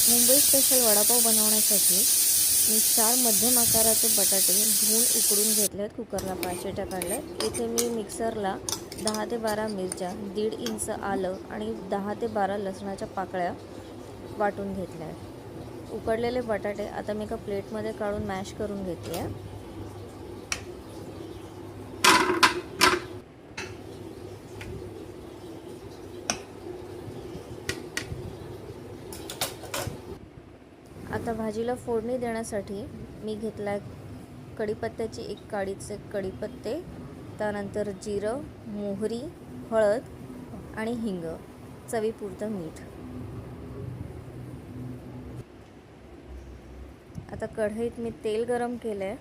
Mumbai special vada pav बनवण्यासाठी मी 4 मध्यम आकाराचे बटाटे धुवून उकडून घेतले आहेत. कुकरला 5 शिट्या काढल्यात. इथे मी मिक्सरला 10 ते 12 मिरच्या, 1.5 इंच आलं आणि 10 ते 12 लसणाच्या पाकळ्या वाटून घेतल्या आहेत. उकडलेले बटाटे आता मी एका प्लेटमध्ये काढून मॅश करून घेते आहे. आता भाजीला फोडणी देण्यासाठी मी घेतला आहे कढीपत्त्याची 1 काडीचे कढीपत्ते, त्यानंतर जिरं, मोहरी, हळद आणि हिंग, चवीपुरतं मीठ. आता कढईत मी तेल गरम केलं आहे.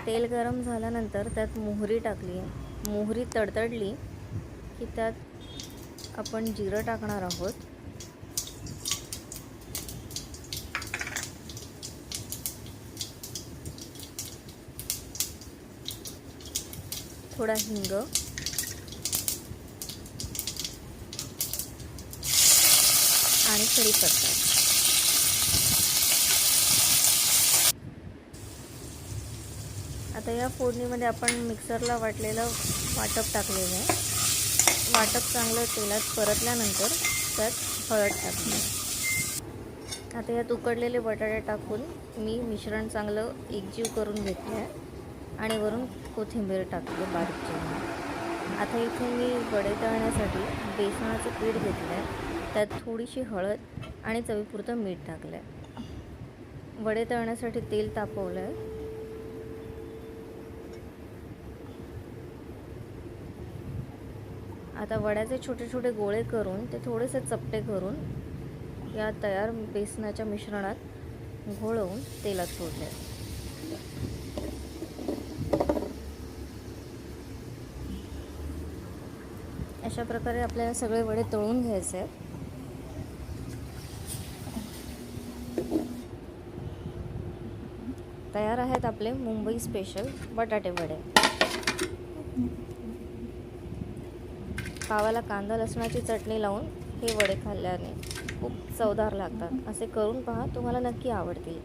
तेल गरम झाल्यानंतर त्यात मोहरी टाकली आहे. मोहरी तडतडली की त्यात आपण जिरं टाकणार आहोत. थोडा हिंग आणि कढीपत्ता. आता या फोडणीमध्ये आपण मिक्सरला वाटलेलं वाटप टाकलेलं आहे. वाटप चांगलं तेलात परतल्यानंतर त्यात हळद टाकली. आता यात उकडलेले बटाटे टाकून मी मिश्रण चांगलं एकजीव करून घेतले आहे आणि वरून कोथिंबीर टाकली बारीक चिरून. आता इथे मी वडे तळण्यासाठी बेसनाचं पीठ घेतलं आहे. त्यात थोडीशी हळद आणि चवीपुरतं मीठ टाकलं आहे. वडे तळण्यासाठी तेल तापवलं आहे. आता वड्याचे छोटे छोटे गोळे करून ते थोडेसे चपटे करून या तयार बेसनाच्या मिश्रणात घोळवून तेलात सोडले. अशा प्रकारे आपल्याला सगळे वडे तळून घ्यायचे आहेत. तयार आहेत आपले मुंबई स्पेशल बटाटे वडे. पावाला कांदा लसणाची चटणी लावून हे वडे खाल्ल्याने खूप चवदार लागतात. असे करून पहा, तुम्हाला नक्की आवडतील.